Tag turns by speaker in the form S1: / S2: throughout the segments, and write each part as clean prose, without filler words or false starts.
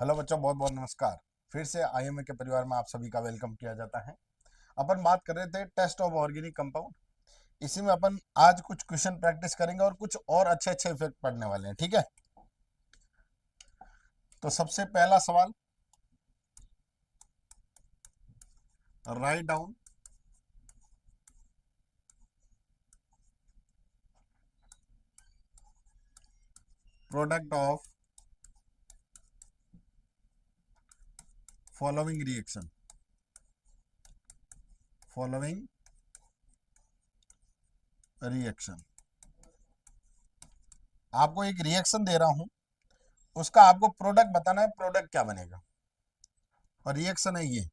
S1: Hello बच्चों, बहुत बहुत नमस्कार। फिर से आईएमए के परिवार में आप सभी का वेलकम किया जाता है। अपन बात कर रहे थे टेस्ट ऑफ ऑर्गेनिक कंपाउंड। इसी में अपन आज कुछ क्वेश्चन प्रैक्टिस करेंगे और कुछ और अच्छे अच्छे इफेक्ट पढ़ने वाले हैं। ठीक है, तो सबसे पहला सवाल, write down product of following reaction. Following reaction, आपको एक रिएक्शन दे रहा हूं, उसका आपको प्रोडक्ट बताना है। प्रोडक्ट क्या बनेगा और रिएक्शन है ये।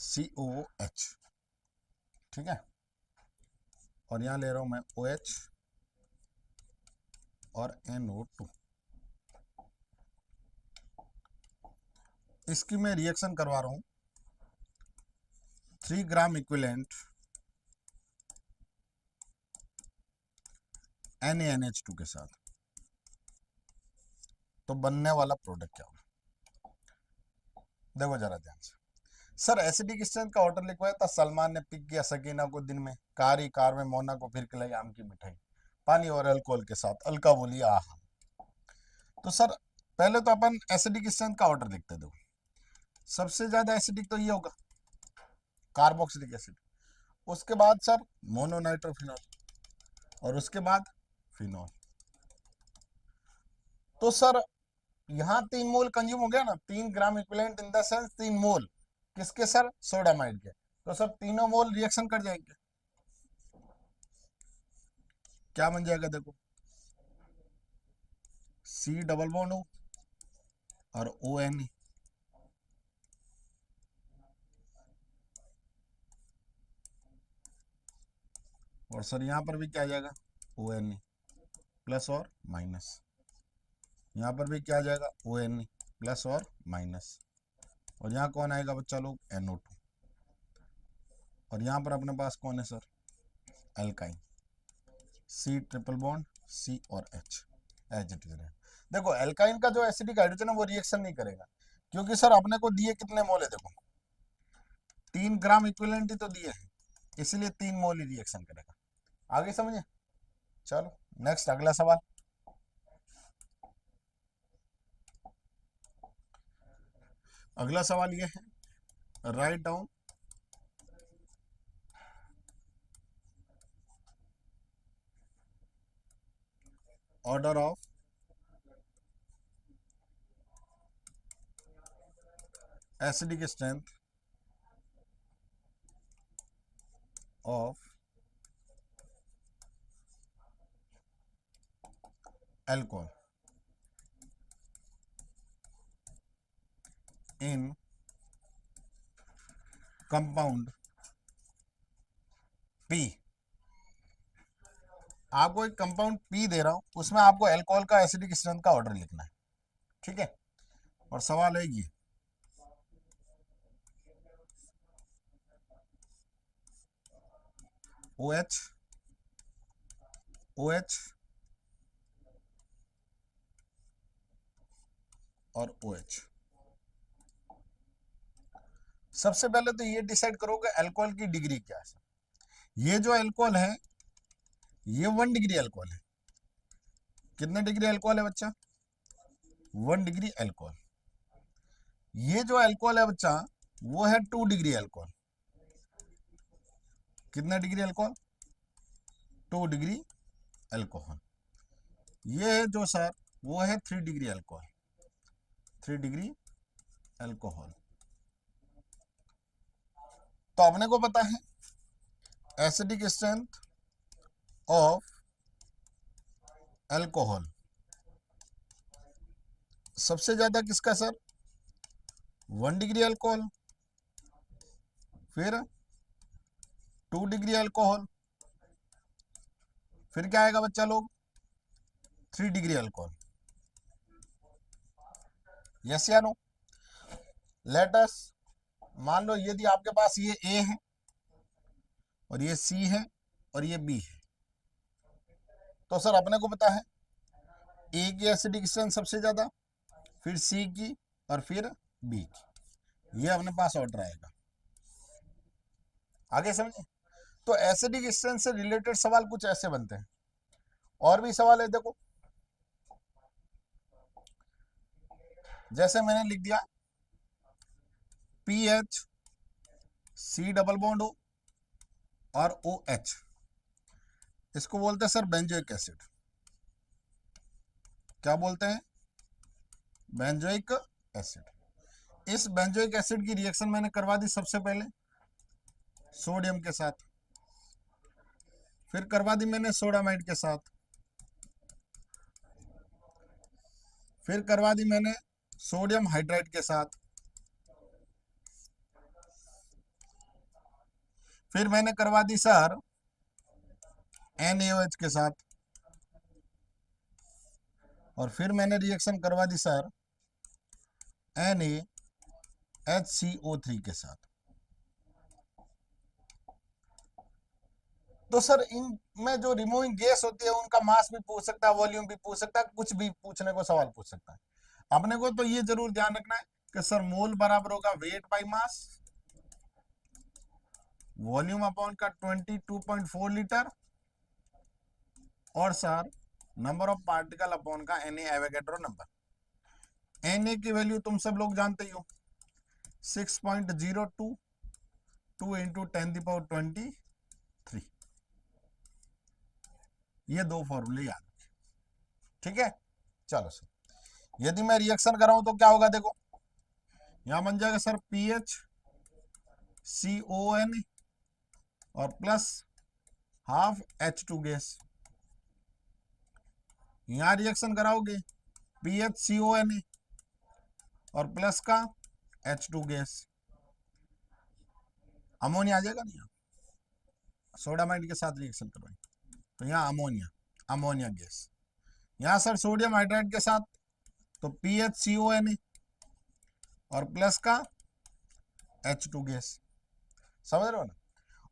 S1: COOH, ठीक है। और यहां ले रहा हूं मैं OH और NO2। इसकी मैं रिएक्शन करवा रहा हूं 3 ग्राम इक्विवेलेंट NaNH2 के साथ। तो बनने वाला प्रोडक्ट क्या होगा, देखो जरा ध्यान से। सर, एसिडिक स्ट्रेंथ का ऑर्डर लिखवाया था। सलमान ने पिक किया सकीना को दिन में, कारी कार में मोना को फिर खिलाई आम की मिठाई, पानी और अल्कोहल के साथ। अलका बोली आह। तो सर, पहले तो अपन एसिडिक स्ट्रेंथ का ऑर्डर लिखते। देखो, सबसे ज्यादा एसिडिक तो ये होगा, कार्बोक्सिलिक एसिड। उसके बाद सर मोनोनाइट्रोफिनॉल, और उसके बाद फिनॉल। तो सर, यहाँ 3 मोल कंज्यूम हो गया ना, 3 gram equivalent in the sense 3 मोल किसके सर, सोडामाइड के। तो सब तीनों मोल रिएक्शन कर जाएंगे। क्या बन जाएगा, देखो, C डबल बॉन्ड O और ONE। और सर यहाँ पर भी क्या आ जाएगा, ONE प्लस और माइनस। यहाँ पर भी क्या आ जाएगा, ONE प्लस और माइनस। और यहाँ कौन आएगा बच्चा लोग, NO2। और यहाँ पर अपने पास कौन है sir, alkyne. C triple bond C और H, एज इट इज। देखो, एल्काइन का जो एसिडिक हाइड्रोजन है वो रिएक्शन नहीं करेगा, क्योंकि सर अपने को दिए कितने मोल है, देखो 3 ग्राम इक्विवेलेंट ही तो दिए हैं, इसलिए 3 मोल ही रिएक्शन करेगा। आगे समझे। चलो नेक्स्ट, अगला सवाल। अगला सवाल ये है, write down order of acidic strength of alcohol in compound P. आपको एक कंपाउंड पी दे रहा हूं, उसमें आपको अल्कोहल का एसिडिक स्ट्रेंथ का ऑर्डर लिखना है। ठीक है, और सवाल है ये, OH OH और OH। सबसे पहले तो ये डिसाइड करो कि अल्कोहल की डिग्री क्या है। ये जो अल्कोहल है ये 1 डिग्री अल्कोहल है। कितने डिग्री अल्कोहल है बच्चा, 1 डिग्री अल्कोहल। ये जो अल्कोहल है बच्चा, वो है 2 डिग्री अल्कोहल। कितने डिग्री अल्कोहल, 2 डिग्री अल्कोहल। ये है जो सर, वो है 3 डिग्री अल्कोहल। 3 degree alcohol. तो अपने को पता है एसिडिक स्ट्रेंथ ऑफ अल्कोहल सबसे ज्यादा किसका सर, 1 डिग्री अल्कोहल फिर 2 डिग्री अल्कोहल, फिर क्या आएगा बच्चा लोग 3 डिग्री अल्कोहल। यस या नो? लेट अस मान लो यदि आपके पास ये ए है और ये सी है और ये बी है, तो सर अपने को पता है ए की एसिडिक स्ट्रेंथ सबसे ज्यादा, फिर सी की और फिर बी की। ये अपने पास ऑर्डर आएगा। आगे समझे? तो एसिडिक स्ट्रेंथ से रिलेटेड सवाल कुछ ऐसे बनते हैं। और भी सवाल है, देखो जैसे मैंने लिख दिया Ph C double bond O और ओ एच, इसको बोलते हैं सर बेंजोइक एसिड। क्या बोलते हैं? Benzoic acid. इस बेंजोइक एसिड की रिएक्शन मैंने करवा दी सबसे पहले सोडियम के साथ, फिर करवा दी मैंने सोडामाइड के साथ, फिर करवा दी मैंने सोडियम हाइड्राइड के साथ, फिर मैंने करवा दी सर NaOH के साथ, और फिर मैंने रिएक्शन करवा दी सर NaHCO3 के साथ। तो सर इनमें जो रिमूविंग गैस होती है उनका मास भी पूछ सकता है, वॉल्यूम भी पूछ सकता है, कुछ भी पूछने को सवाल पूछ सकता है। अपने को तो ये जरूर ध्यान रखना है कि सर मोल बराबर होगा weight by mass, volume upon का 22.4 लीटर, और sir number of particle upon का Na एवोगैड्रो नंबर। Na की वैल्यू तुम सब लोग जानते ही हो 6.02 2 इंटू 10⁻23। ये दो फॉर्मूले याद रखें, ठीक है? चलो सर यदि मैं रिएक्शन कराऊं तो क्या होगा, देखो यहां बन जाएगा सर PHCON और प्लस हाफ H2 गैस। यहां रिएक्शन कराओगे PHCON और प्लस का H2 गैस, अमोनिया आ जाएगा नहीं, सोडामाइड के साथ रिएक्शन करवाएंगे तो यहाँ अमोनिया गैस। यहाँ सर सोडियम हाइड्राइड के साथ तो PHCON और प्लस का H2 गैस, समझ रहे हो ना?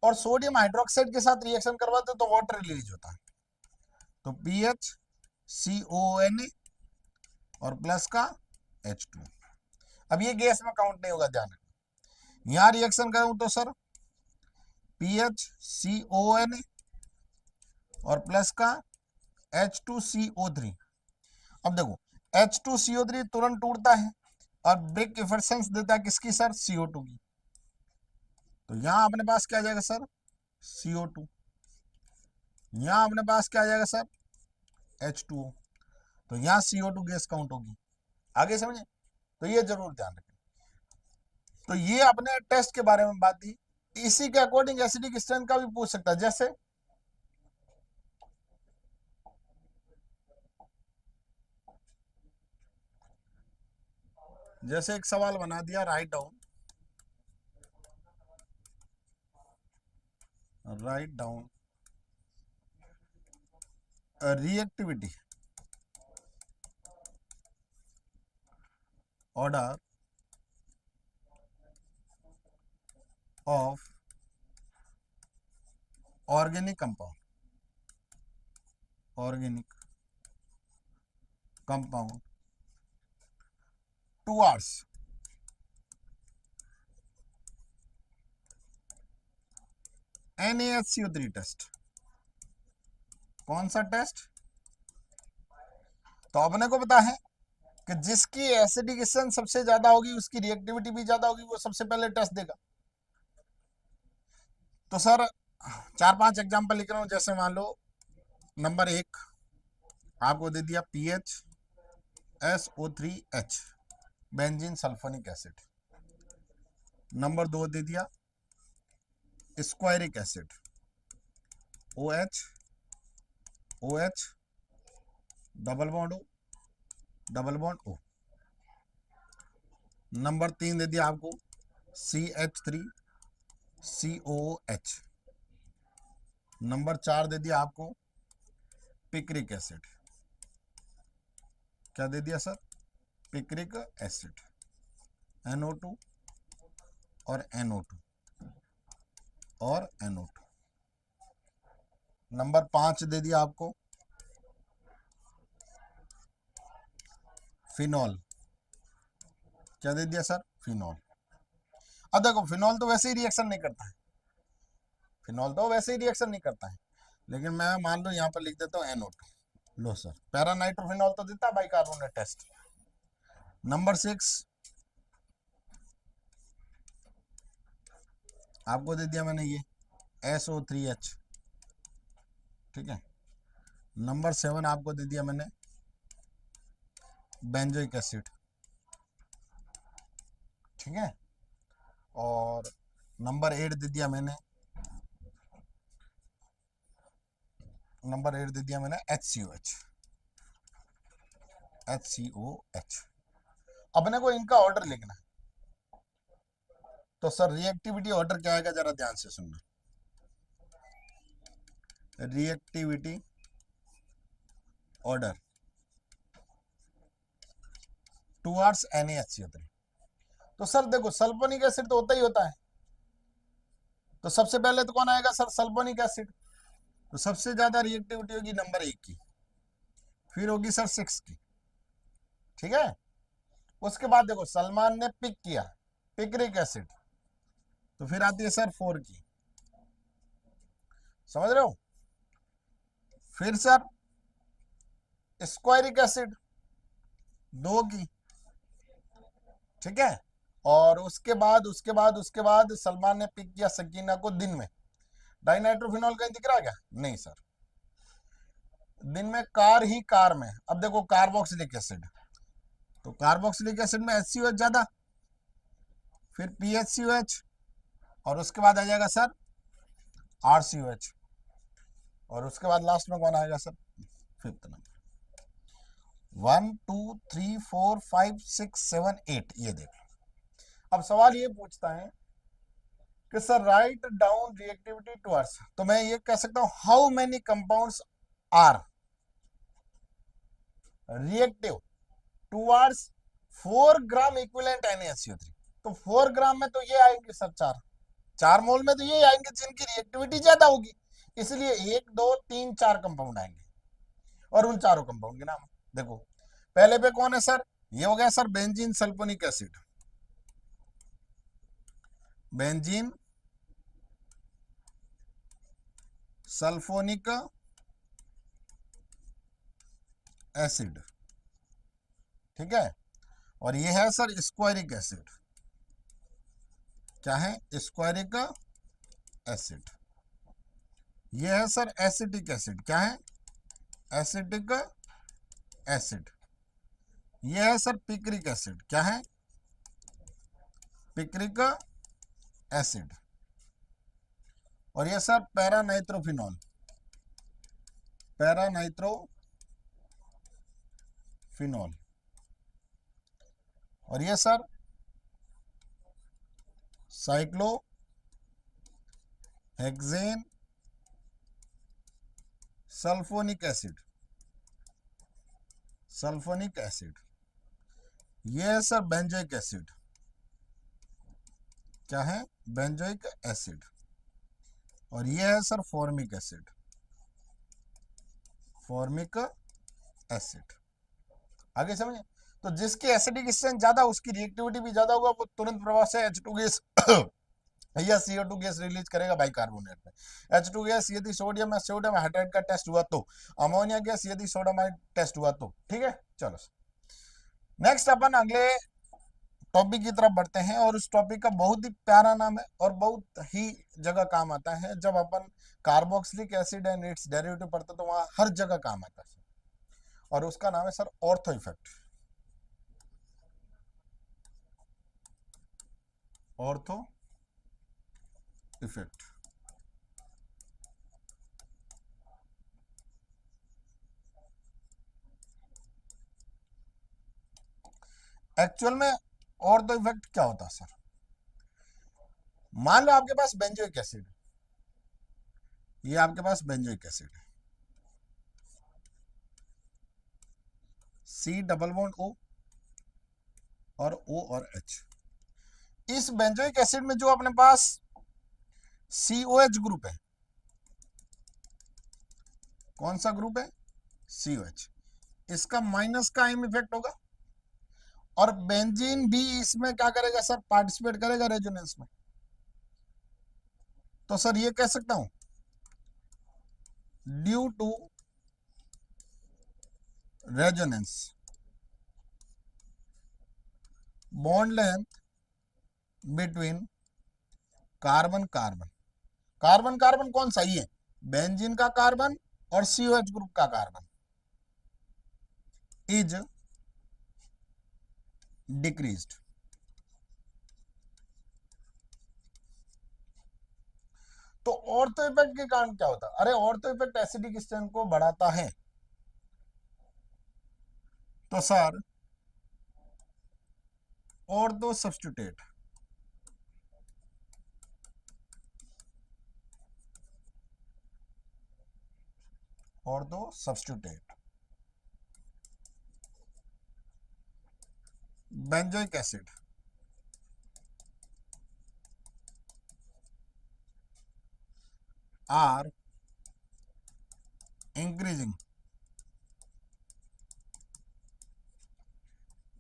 S1: और सोडियम हाइड्रोक्साइड के साथ रिएक्शन करवाते तो वाटर रिलीज होता है, तो PHCON और प्लस का H2। अब ये गैस में काउंट नहीं होगा, ध्यान रखना। यहाँ रिएक्शन करूं तो सर PHCON और प्लस का H2CO3। अब देखो H2CO3 तुरंत टूटता है और ब्रेक इफिशिएंसी देता है किसकी सर? CO2 की। तो यहां अपने पास क्या आ जाएगा सर? CO2। यहां अपने पास क्या आ जाएगा सर? H2O। तो यहां CO2 गैस काउंट होगी। आगे समझे? तो ये जरूर ध्यान रखें। तो ये अपने टेस्ट के बारे में बात थी। इसी के अकॉर्डिंग एसिडिक स्ट्रेंथ का भी पूछ सकता है, जैसे एक सवाल बना दिया, write down reactivity order of organic compound towards NaHCO3 test. कौन सा टेस्ट? तो अपने को पता है कि जिसकी एसिडिक स्ट्रेंथ सबसे ज्यादा होगी उसकी रिएक्टिविटी भी ज्यादा होगी, वो सबसे पहले टेस्ट देगा। तो सर 4-5 एग्जांपल लिख रहा हूं। जैसे मान लो नंबर 1 आपको दे दिया PHSO3H benzene sulphonic acid. Number 2 दे दिया squaric acid OH double bond O। Number 3 दे दिया आपको CH3 COH। नंबर 4 दे दिया आपको पिक्रिक एसिड। क्या दे दिया सर? Picric acid. NO2 और NO2 और NO2। नंबर 5 दे दिया आपको फिनॉल। क्या दे दिया सर? फिनॉल। अब देखो फिनॉल तो वैसे ही रिएक्शन नहीं करता है, फिनॉल तो वैसे ही रिएक्शन नहीं करता है, लेकिन मैं मान लो यहाँ पर लिख देता हूँ NO2। लो सर, पैरा नाइट्रोफिनॉल तो देता है बाइकार्बोनेट टेस्ट। नंबर 6 आपको दे दिया मैंने ये SO3H। ठीक है। नंबर 7 आपको दे दिया मैंने बेंजोइक एसिड। ठीक है। और नंबर 8 दे दिया मैंने HCOH। HCOH। अपने को इनका ऑर्डर लिखना है। तो सर रिएक्टिविटी ऑर्डर क्या आएगा, जरा ध्यान से सुनना। Reactivity order towards NaHCO3। तो सर देखो सल्फोनिक एसिड तो होता ही होता है, तो सबसे पहले तो कौन आएगा सर? Sulphonic acid. तो सबसे ज्यादा रिएक्टिविटी होगी नंबर 1 की, फिर होगी सर 6 की। ठीक है। उसके बाद देखो सलमान ने पिक किया पिक्रिक एसिड, तो फिर आती है सर 4 की। समझ रहे हो? फिर सर स्क्वायरिक एसिड 2 की। ठीक है। और उसके बाद सलमान ने पिक किया सकीना को दिन में। डाइनाइट्रोफिनॉल कहीं दिख रहा है क्या? नहीं सर, दिन में कार में। अब देखो कार्बोक्सिलिक एसिड, तो कार्बोक्सिलिक एसिड में HCOH ज्यादा, फिर PHCOH, और उसके बाद आ जाएगा सर RCOH, और उसके बाद लास्ट में कौन आएगा सर? 5th number. 1 2 3 4 5 6 7 8, ये देखो। अब सवाल ये पूछता है कि sir write down reactivity towards, तो मैं ये कह सकता हूं how many compounds are reactive towards 4 gram equivalent NaHCO3। तो 4 ग्राम में तो ये आएंगे सर 4 मोल में तो ये आएंगे जिनकी रिएक्टिविटी ज्यादा होगी, इसलिए 1 2 3 4 कंपाउंड आएंगे, और उन चारों कंपाउंड के नाम देखो। पहले पे कौन है सर? ये हो गया sir benzene sulphonic acid. Benzene sulphonic acid. ठीक है। और ये है सर स्क्वायरिक एसिड। क्या है? स्क्वायरिक एसिड। ये है सर एसिटिक एसिड। क्या है? Acetic acid. ये है सर पिक्रिक एसिड। क्या है? Picric acid. और ये सर पैरानाइट्रोफिनॉल। पैरानाइट्रोफिनॉल। और ये sir cyclo hexane sulphonic acid. Sulphonic acid. ये है सर बेंजोइक एसिड। क्या है? Benzoic acid. और ये है sir formic acid. Formic acid. आगे समझे? तो जिसकी एसिडिक स्ट्रेंथ ज्यादा उसकी रिएक्टिविटी भी ज्यादा होगा, वो तुरंत प्रभाव से H2 गैस या CO2 गैस रिलीज करेगा बाइकार्बोनेट में। H2 गैस यदि सोडियम या सोडियम हाइड्राइड का टेस्ट हुआ तो, अमोनिया गैस यदि सोडियम टेस्ट हुआ तो। ठीक है। चलो नेक्स्ट अपन अगले टॉपिक की तरफ बढ़ते हैं, और उस टॉपिक का बहुत ही प्यारा नाम है और बहुत ही जगह काम आता है। जब अपन carboxylic acid and its derivative पढ़ते तो वहां हर जगह काम आता है, और उसका नाम है sir ortho effect. Ortho effect. Actual में ऑर्थो इफेक्ट क्या होता है सर? मान लो आपके पास बेंजोइक एसिड, ये आपके पास बेंजोइक एसिड है, सी डबल बॉन्ड ओ और ओ और एच। इस बेंजोइक एसिड में जो अपने पास COH ग्रुप है, कौन सा ग्रुप है? COH, इसका माइनस का आयन इफेक्ट होगा और बेंजीन भी इसमें क्या करेगा सर? पार्टिसिपेट करेगा रेजोनेंस में। तो सर ये कह सकता हूं due to resonance bond length between carbon carbon, carbon carbon कौन सा? ये बेंजीन का कार्बन और COH ग्रुप का कार्बन इज डिक्रीज्ड। तो ऑर्थो इफेक्ट के कारण क्या होता है? अरे ऑर्थो इफेक्ट एसिडिक स्ट्रेंथ को बढ़ाता है। तो sir ortho substitute, ortho substitute benzoic acid are increasing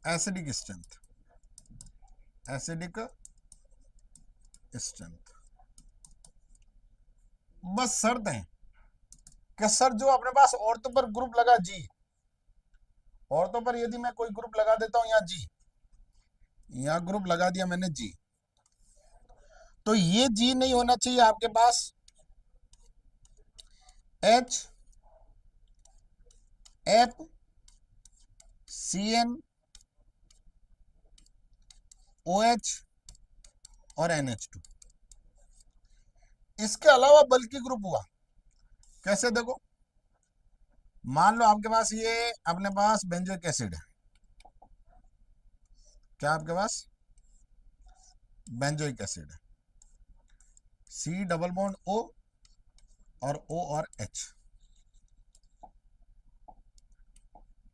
S1: acidic strength, acidic strength. बस शर्त है कि सर जो अपने पास ऑर्थो पर ग्रुप लगा जी, ऑर्थो पर यदि मैं कोई ग्रुप लगा देता हूं, यहां जी, यहां ग्रुप लगा दिया मैंने जी, तो ये जी नहीं होना चाहिए आपके पास H F CN OH और NH2। इसके अलावा बल्कि ग्रुप हुआ कैसे? देखो, मान लो आपके पास ये अपने पास बेंजोइक एसिड है, क्या आपके पास बेंजोइक एसिड है, C डबल बॉन्ड O और O और H,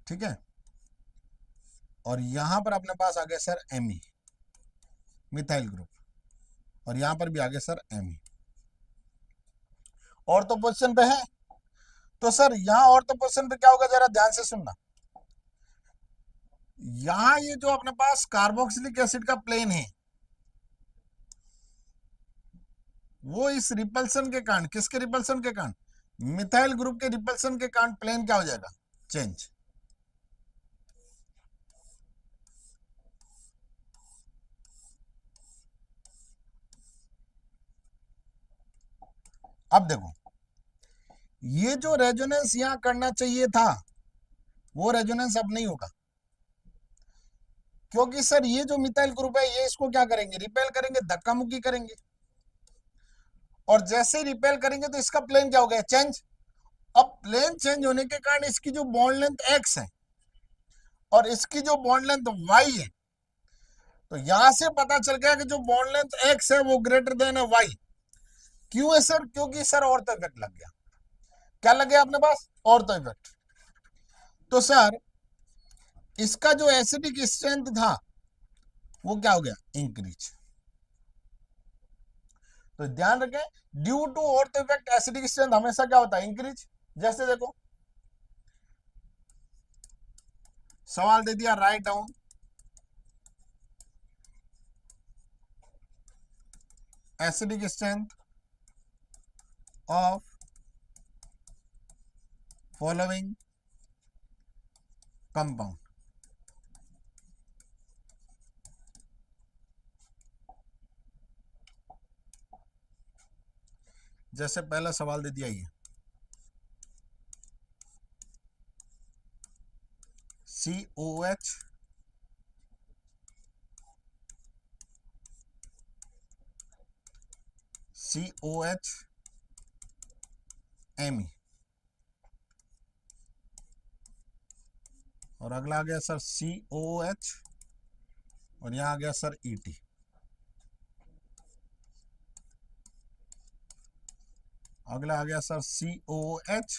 S1: ठीक है। और यहां पर अपने पास आ गया सर Me, मिथाइल ग्रुप, और यहां पर भी आ गया सर Me, और तो पोजीशन पे है। तो सर यहां और तो पोजीशन पे क्या होगा, जरा ध्यान से सुनना। यहां ये जो अपने पास कार्बोक्सिलिक एसिड का प्लेन है, वो इस रिपल्सन के कारण, किसके रिपल्सन के कारण? मिथाइल ग्रुप के रिपल्सन के कारण प्लेन क्या हो जाएगा? चेंज। अब देखो, ये जो रेजोनेंस यहां करना चाहिए था, वो रेजोनेंस अब नहीं होगा, क्योंकि सर ये जो मिथाइल ग्रुप है, ये इसको क्या करेंगे? रिपेल करेंगे, धक्का मुक्की करेंगे, और जैसे ही रिपेल करेंगे तो इसका प्लेन क्या हो गया? चेंज। अब प्लेन चेंज होने के कारण इसकी जो बॉन्ड लेंथ x है और इसकी जो बॉन्ड लेंथ y है, तो यहां से पता चल गया कि जो बॉन्ड लेंथ x है वो ग्रेटर देन है y। क्यों है सर? क्योंकि सर ऑर्थो इफेक्ट लग गया। क्या लग गया अपने पास? Ortho effect. तो सर इसका जो एसिडिक स्ट्रेंथ था वो क्या हो गया? इंक्रीज। तो ध्यान रखें, due to ortho effect acidic strength हमेशा क्या होता है? इंक्रीज। जैसे देखो, सवाल दे दिया, write down acidic strength of following compound. जैसे पहला सवाल दे दिया, ये COH Me, और अगला आ गया सर COH, और यहां आ गया सर ET। अगला आ गया सर COOH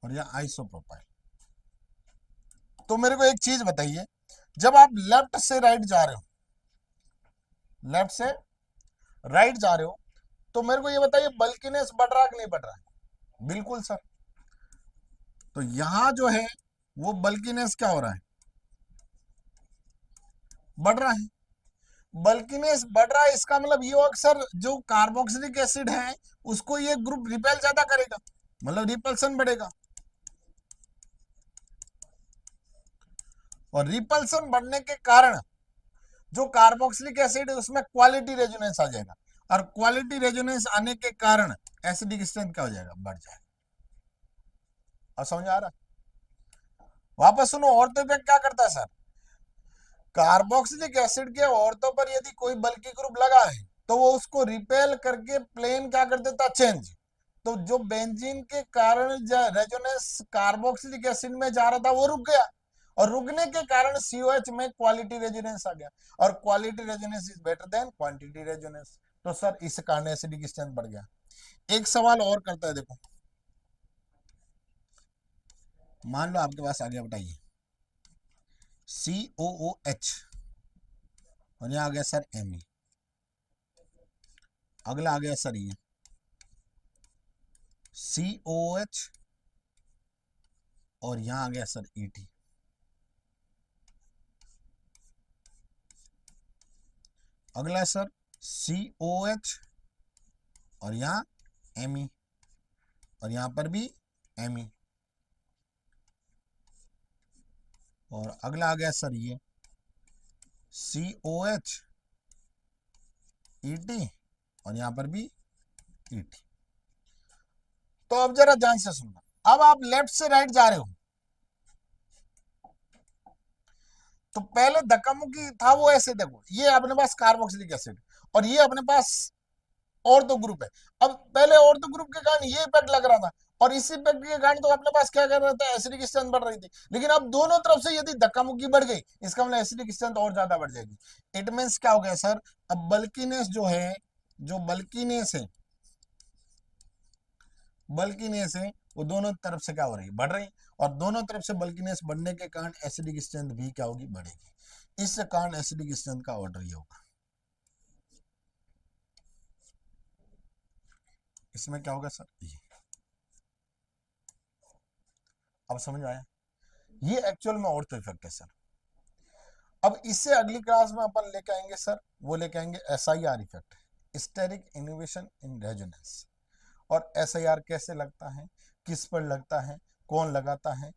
S1: और यह आइसोप्रोपाइल। तो मेरे को एक चीज बताइए, जब आप लेफ्ट से राइट जा रहे हो, लेफ्ट से राइट जा रहे हो, तो मेरे को ये बताइए बल्किनेस बढ़ रहा है कि नहीं बढ़ रहा है? बिल्कुल सर। तो यहां जो है वो बल्किनेस क्या हो रहा है? बढ़ रहा है। बल्किनेस बढ़ रहा है, इसका मतलब ये होगा कि सर जो कार्बोक्सिलिक एसिड है उसको ये ग्रुप रिपेल ज्यादा करेगा, मतलब रिपल्सन बढ़ेगा। और रिपल्सन बढ़ने के कारण जो कार्बोक्सिलिक एसिड है उसमें क्वालिटी रेजोनेंस आ जाएगा, और क्वालिटी रेजोनेंस आने के कारण एसिडिक स्ट्रेंथ क्या हो जाएगा? बढ़ जाएगा। और समझ आ रहा? वापस सुनो, ऑर्थो इफेक्ट क्या करता है सर? कार्बोक्सिलिक एसिड के ऑर्थो पर यदि कोई बल्की ग्रुप लगा है तो वो उसको रिपेल करके प्लेन क्या कर देता? चेंज। तो जो बेंजीन के कारण रेजोनेंस कार्बोक्सिलिक एसिड में जा रहा था वो रुक गया, और रुकने के कारण COH में क्वालिटी रेजोनेंस आ गया, और quality resonance is better than quantity resonance. तो सर इस कारण एसिडिक स्ट्रेंथ बढ़ गया। एक सवाल और करता है, देखो मान लो आपके पास आ गया, बताइए COOH और यहाँ आ गया सर Me। अगला आ गया सर ये COOH और यहाँ आ गया सर ET। अगला सर COH और यहाँ Me और यहाँ पर भी Me। और अगला आ गया सर ये COH ET और यहाँ पर भी ET। तो अब जरा ध्यान से सुनना, अब आप लेफ्ट से राइट जा रहे हो, तो पहले धक्कामुक्की था वो ऐसे, देखो ये अपने पास कार्बोक्सिलिक एसिड और ये अपने पास ऑर्थो ग्रुप है। अब पहले ऑर्थो ग्रुप के कारण ये इफेक्ट लग रहा था, और इस इफेक्ट के कारण तो अपने पास क्या कर रहा था? एसिडिक स्ट्रेंथ बढ़ रही थी। लेकिन अब दोनों तरफ से यदि धक्कामुक्की बढ़ गई, इसका मतलब एसिडिक स्ट्रेंथ और ज्यादा बढ़ जाएगी। इट मींस क्या हो गया सर? अब बल्कीनेस जो है, जो बल्कीनेस है वो दोनों तरफ से क्या हो रही है? बढ़ रही है। और दोनों तरफ से बल्कीनेस बढ़ने के कारण एसिडिक स्ट्रेंथ भी क्या होगी? बढ़ेगी। इस कारण एसिडिक स्ट्रेंथ का ऑर्डर ये होगा। इसमें क्या होगा सर? ये अब समझ आया? ये एक्चुअल में ऑर्थो इफेक्ट है सर। अब इससे अगली क्लास में अपन लेके आएंगे सर, वो लेके आएंगे SIR effect, steric inhibition in resonance. और SIR कैसे लगता है, किस पर लगता है, कौन लगाता है?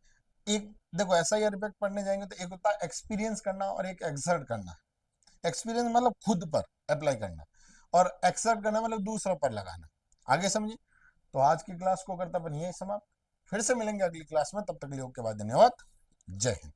S1: एक देखो, SIR इफेक्ट पढ़ने जाएंगे तो एक होता है एक्सपीरियंस करना और एक एक्सर्ट करना। एक्सपीरियंस मतलब खुद पर अप्लाई करना, और एक्सर्ट करना मतलब दूसरों पर लगाना। आगे समझिए। तो आज की क्लास को करता अपन यही समाप्त, फिर से मिलेंगे अगली क्लास में, तब तक के लिए ओके, बाद धन्यवाद, जय हिंद।